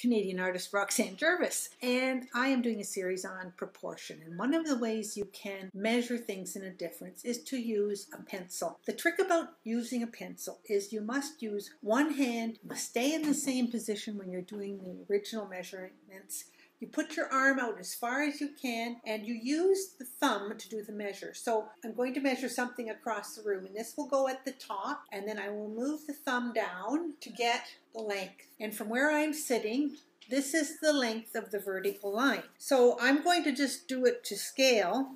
Canadian artist Roxanne Jervis, and I am doing a series on proportion. And one of the ways you can measure things in a difference is to use a pencil. The trick about using a pencil is you must use one hand, you must stay in the same position when you're doing the original measurements. You put your arm out as far as you can and you use the thumb to do the measure. So I'm going to measure something across the room, and this will go at the top, and then I will move the thumb down to get the length. And from where I'm sitting, this is the length of the vertical line. So I'm going to just do it to scale.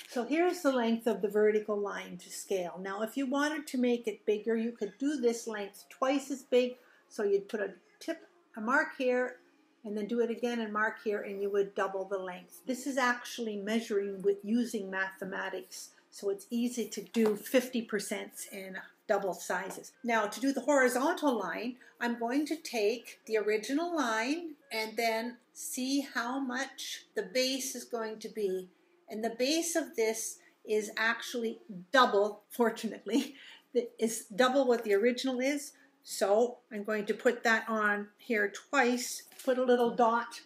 So here's the length of the vertical line to scale. Now if you wanted to make it bigger, you could do this length twice as big. So you'd put a mark here, and then do it again and mark here, and you would double the length. This is actually measuring with using mathematics, so it's easy to do 50% in double sizes. Now to do the horizontal line, I'm going to take the original line and then see how much the base is going to be. And the base of this is actually double, fortunately, it's double what the original is. So I'm going to put that on here twice, put a little dot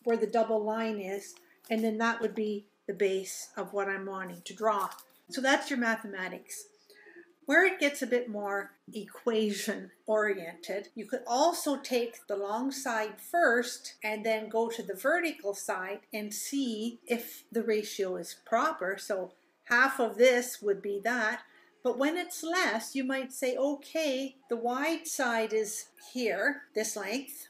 where the double line is, and then that would be the base of what I'm wanting to draw. So that's your mathematics. Where it gets a bit more equation oriented, you could also take the long side first and then go to the vertical side and see if the ratio is proper. So half of this would be that. But when it's less, you might say, okay, the wide side is here, this length,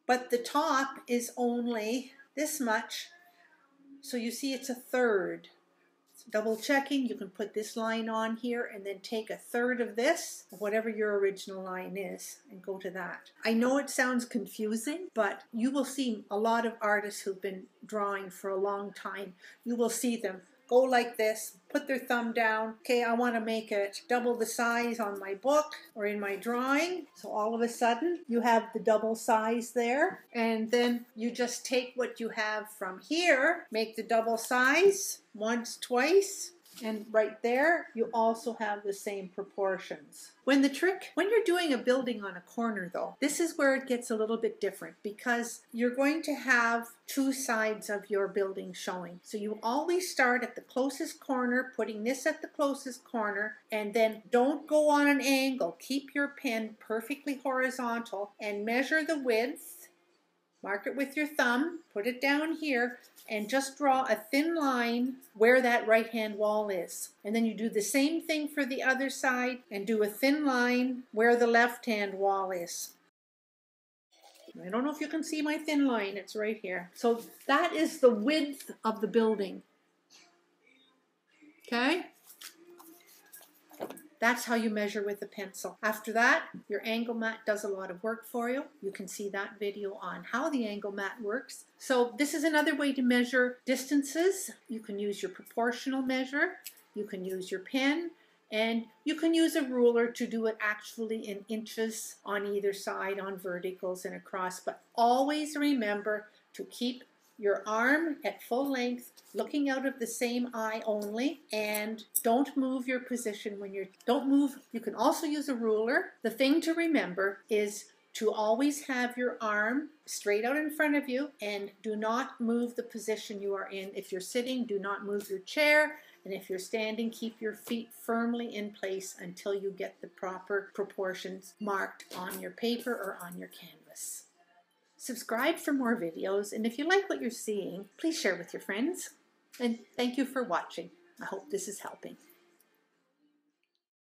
but the top is only this much. So you see it's a third. Double checking, you can put this line on here and then take a third of this, whatever your original line is, and go to that. I know it sounds confusing, but you will see a lot of artists who've been drawing for a long time. You will see them go like this, put their thumb down. Okay, I want to make it double the size on my book or in my drawing. So all of a sudden you have the double size there. And then you just take what you have from here, make the double size once, twice. And right there, you also have the same proportions. When you're doing a building on a corner though, this is where it gets a little bit different because you're going to have two sides of your building showing. So you always start at the closest corner, putting this at the closest corner, and then don't go on an angle. Keep your pen perfectly horizontal and measure the width. Mark it with your thumb, put it down here, and just draw a thin line where that right-hand wall is. And then you do the same thing for the other side and do a thin line where the left-hand wall is. I don't know if you can see my thin line, it's right here. So that is the width of the building. Okay? That's how you measure with a pencil. After that, your angle mat does a lot of work for you. You can see that video on how the angle mat works. So this is another way to measure distances. You can use your proportional measure, you can use your pen, and you can use a ruler to do it actually in inches on either side, on verticals and across. But always remember to keep your arm at full length, looking out of the same eye only, and don't move your position when don't move. You can also use a ruler. The thing to remember is to always have your arm straight out in front of you and do not move the position you are in. If you're sitting, do not move your chair. And if you're standing, keep your feet firmly in place until you get the proper proportions marked on your paper or on your canvas. Subscribe for more videos, and if you like what you're seeing, please share with your friends. And thank you for watching. I hope this is helping.